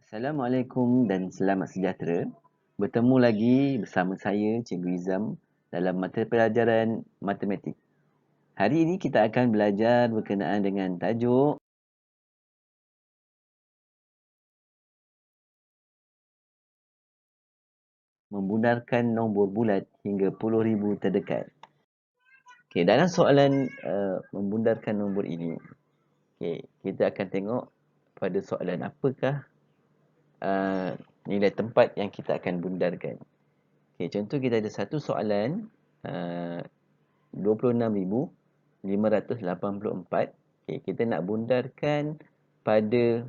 Assalamualaikum dan selamat sejahtera. Bertemu lagi bersama saya, Cikgu Izam, dalam mata pelajaran matematik. Hari ini kita akan belajar berkenaan dengan tajuk membundarkan nombor bulat hingga puluh ribu terdekat. Okay, dalam soalan membundarkan nombor ini, kita akan tengok pada soalan apakah nilai tempat yang kita akan bundarkan. Contoh kita ada satu soalan 26,584. Kita nak bundarkan pada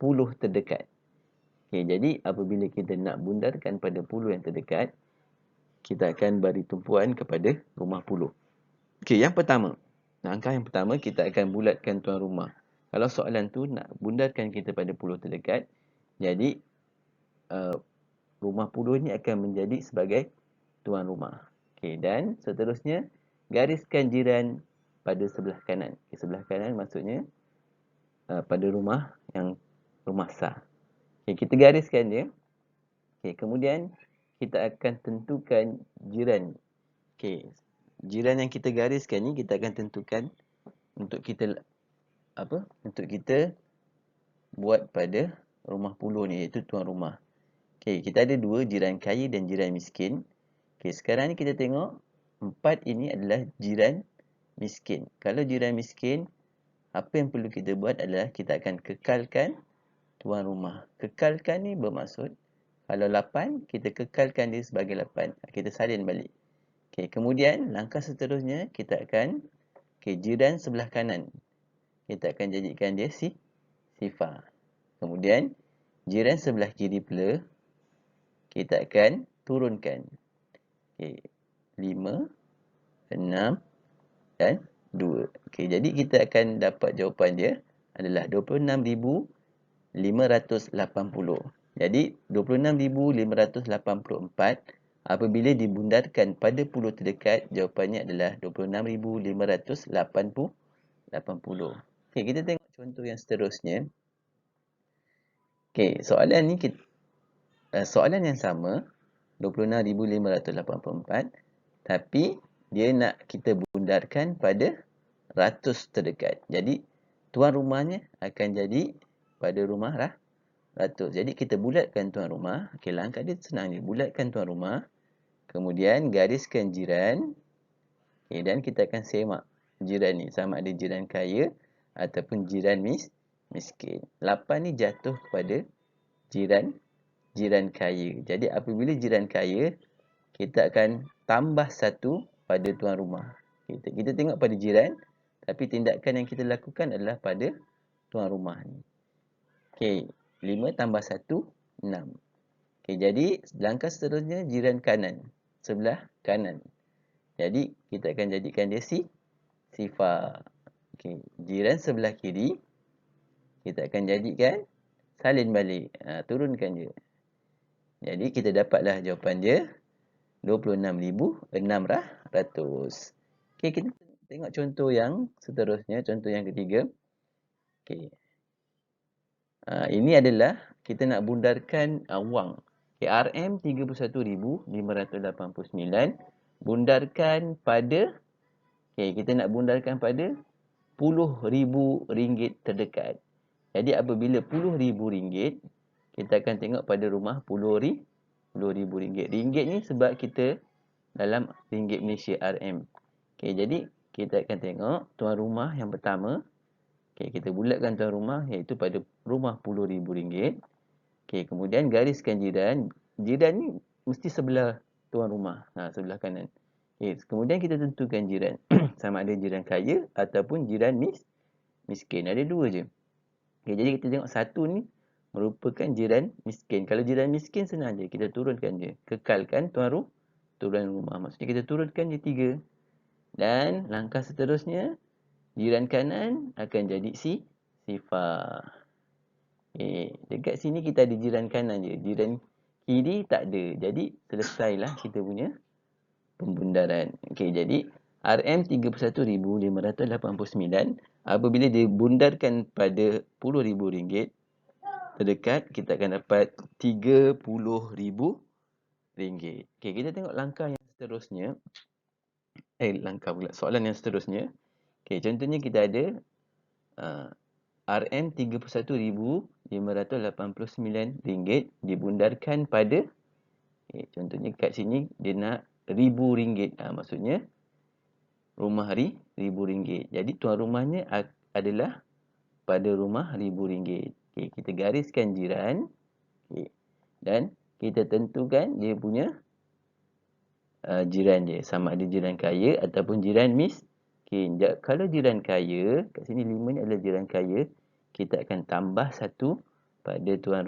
puluh terdekat. Jadi apabila kita nak bundarkan pada puluh yang terdekat, kita akan beri tumpuan kepada rumah puluh. Yang pertama, langkah yang pertama kita akan bulatkan tuan rumah. Kalau soalan tu nak bundarkan kita pada puluh terdekat, jadi rumah puluh ni akan menjadi sebagai tuan rumah. Dan seterusnya, gariskan jiran pada sebelah kanan. Sebelah kanan maksudnya pada rumah yang rumah sah. Kita gariskan dia. Kemudian kita akan tentukan jiran. Jiran yang kita gariskan ni kita akan tentukan untuk kita buat pada rumah puluh ni, iaitu tuan rumah. Kita ada dua, jiran kaya dan jiran miskin. Sekarang ni kita tengok 4 ini adalah jiran miskin. Kalau jiran miskin, apa yang perlu kita buat adalah kita akan kekalkan tuan rumah. Kekalkan ni bermaksud kalau 8, kita kekalkan dia sebagai 8. Kita salin balik. Kemudian langkah seterusnya kita akan jiran sebelah kanan. Kita akan jadikan dia sifar. Kemudian jiran sebelah kiri pula kita akan turunkan. 5, 6 dan 2. Jadi kita akan dapat jawapan dia adalah 26,580. Jadi 26,584 apabila dibundarkan pada puluh terdekat, jawapannya adalah 26,580. Kita tengok contoh yang seterusnya. Soalan ni soalan yang sama, 26,584, tapi dia nak kita bundarkan pada ratus terdekat. Jadi tuan rumahnya akan jadi pada rumah ratus. Jadi kita bulatkan tuan rumah. Langkah dia senang je. Bulatkan tuan rumah. Kemudian gariskan jiran. Dan kita akan semak jiran ni, sama ada jiran kaya ataupun jiran miskin. 8 ni jatuh kepada jiran kaya. Jadi apabila jiran kaya, kita akan tambah 1 pada tuan rumah. Kita tengok pada jiran, tapi tindakan yang kita lakukan adalah pada tuan rumah ni. 5 tambah 1, 6. Jadi langkah seterusnya jiran kanan. Sebelah kanan. Jadi kita akan jadikan dia sifar. Jiran sebelah kiri, kita akan jadikan salin balik. Turunkan je. Jadi kita dapatlah jawapan dia 26,600. Kita tengok contoh yang seterusnya, contoh yang ketiga. Ini adalah kita nak bundarkan wang. RM 31,589 bundarkan pada kita nak bundarkan pada RM10,000 terdekat. Jadi apabila RM10,000, kita akan tengok pada rumah RM10,000. Ringgit ni sebab kita dalam ringgit Malaysia RM. Jadi kita akan tengok tuan rumah yang pertama. Kita bulatkan tuan rumah iaitu pada rumah RM10,000. Kemudian gariskan jiran. Jiran ni mesti sebelah tuan rumah. Sebelah kanan. Kemudian kita tentukan jiran. Sama ada jiran kaya ataupun jiran miskin. Ada dua je. Jadi kita tengok satu ni merupakan jiran miskin. Kalau jiran miskin senang je. Kita turunkan je. Kekalkan tuan rumah. Maksudnya kita turunkan je 3. Dan langkah seterusnya, jiran kanan akan jadi sifar. Dekat sini kita ada jiran kanan je. Jiran kiri tak ada. Jadi selesailah kita punya pembundaran. Jadi RM 31,589 apabila dibundarkan pada RM10,000, terdekat, kita akan dapat RM30,000. Okey, kita tengok langkah yang seterusnya. Langkah pula. Soalan yang seterusnya. Okey, contohnya kita ada RM31,589 dibundarkan pada, contohnya kat sini dia nak RM1,000. Maksudnya rumah RM1,000. Jadi tuan rumahnya adalah pada rumah RM1,000. Okey, kita gariskan jiran. Okey. Dan kita tentukan dia punya jiran dia, sama ada jiran kaya ataupun jiran miskin. Kalau jiran kaya, kat sini 5 ni adalah jiran kaya, kita akan tambah 1 pada tuan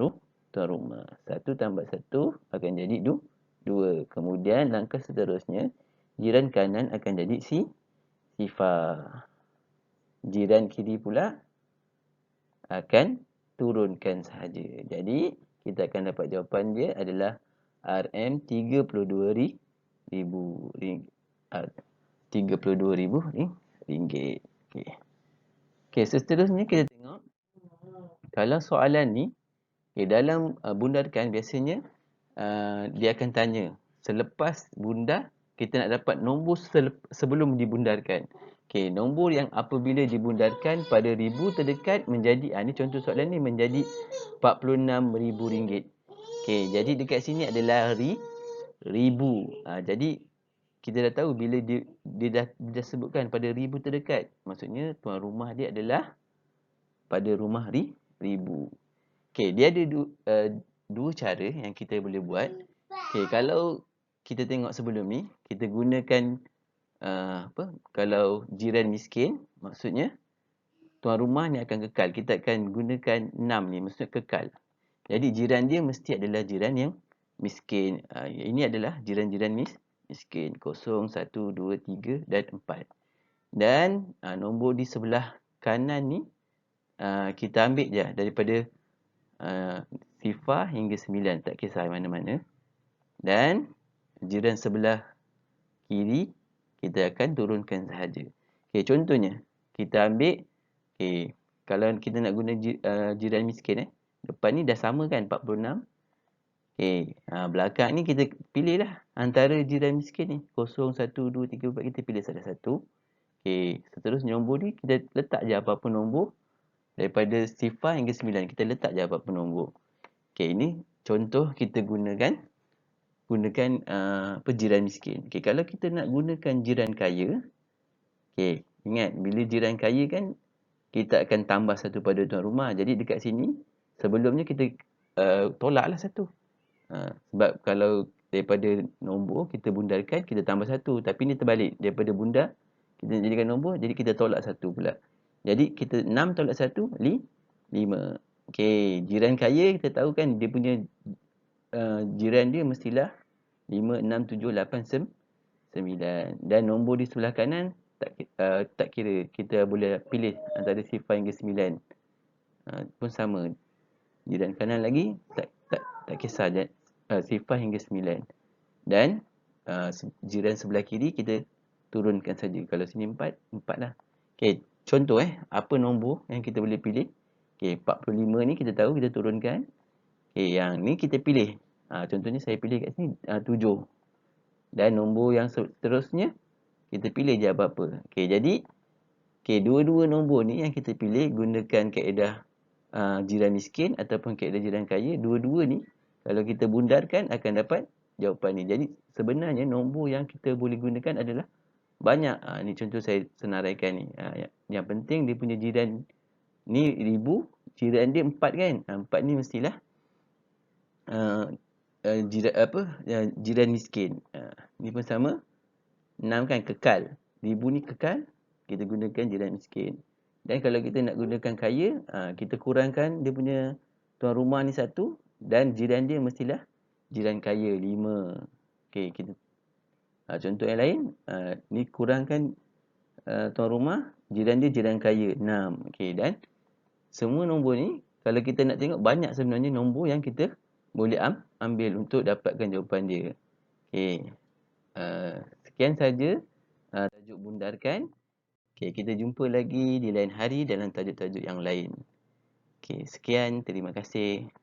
rumah. 1 tambah 1 akan jadi 2. Kemudian langkah seterusnya, jiran kanan akan jadi sifar. Jiran kiri pula akan turunkan sahaja. Jadi kita akan dapat jawapan dia adalah RM32,000. RM32,000. Okey. Okey, seterusnya kita tengok kalau soalan ni, dalam bundarkan biasanya dia akan tanya selepas bundar kita nak dapat nombor sebelum dibundarkan. Okey, nombor yang apabila dibundarkan pada ribu terdekat menjadi, ni contoh soalan ni menjadi RM46,000. Okey, jadi dekat sini adalah ribu. Jadi kita dah tahu bila dia dah sebutkan pada ribu terdekat, maksudnya tuan rumah dia adalah pada rumah ribu. Okey, dia ada dua cara yang kita boleh buat. Okey, kalau kita tengok sebelum ni, kita gunakan kalau jiran miskin, maksudnya tuan rumah ni akan kekal. Kita akan gunakan 6 ni, maksudnya kekal. Jadi jiran dia mesti adalah jiran yang miskin. Ini adalah jiran-jiran miskin. 0, 1, 2, 3 dan 4. Dan nombor di sebelah kanan ni kita ambil je daripada sifar hingga 9, tak kisah mana-mana. Dan jiran sebelah kiri kita akan turunkan sahaja. Okey, contohnya kita ambil, kalau kita nak guna jiran miskin, depan ni dah sama kan 46. Okey, belakang ni kita pilihlah antara jiran miskin ni 0, 1, 2, 3, 4, kita pilih salah satu. Okey, seterusnya nombor ni kita letak je apa-apa nombor daripada sifar hingga 9, kita letak je apa-apa nombor. Okey, ini contoh kita gunakan jiran miskin. Okey, kalau kita nak gunakan jiran kaya, okey, ingat bila jiran kaya kan kita akan tambah 1 pada tuan rumah. Jadi dekat sini sebelumnya kita tolaklah 1. Sebab kalau daripada nombor kita bundarkan, kita tambah 1, tapi ni terbalik, daripada bundar kita jadikan nombor, jadi kita tolak 1 pula. Jadi kita 6 tolak 1 5. Okey, jiran kaya kita tahu kan dia punya jiran dia mestilah 5, 6, 7, 8, 9. Dan nombor di sebelah kanan tak kira, kita boleh pilih antara sifar hingga 9. Pun sama. Jiran kanan lagi tak kisah, sifar hingga 9. Dan jiran sebelah kiri kita turunkan saja. Kalau sini 4 lah. Okey, contoh apa nombor yang kita boleh pilih? Okey, 45 ni kita tahu kita turunkan. Okey, yang ni kita pilih. Contohnya saya pilih kat sini 7. Dan nombor yang seterusnya kita pilih je apa-apa. Okey, jadi dua-dua nombor ni yang kita pilih gunakan kaedah jiran miskin ataupun kaedah jiran kaya. Dua-dua ni kalau kita bundarkan akan dapat jawapan ni. Jadi sebenarnya nombor yang kita boleh gunakan adalah banyak. Ni contoh saya senaraikan ni. Yang penting dia punya jiran ni 1000, jiran dia 4 kan. 4 ni mestilah jiran miskin. Ni pun sama. 6 kan kekal. 1000 ni kekal. Kita gunakan jiran miskin. Dan kalau kita nak gunakan kaya, kita kurangkan dia punya tuan rumah ni 1 dan jiran dia mestilah jiran kaya 5. Okey, kita contoh yang lain, ni kurangkan tuan rumah, jiran dia jiran kaya 6. Okey, dan semua nombor ni kalau kita nak tengok banyak sebenarnya nombor yang kita boleh ambil untuk dapatkan jawapan dia. Okey. Sekian saja tajuk bundarkan. Okey, kita jumpa lagi di lain hari dalam tajuk-tajuk yang lain. Okey, sekian. Terima kasih.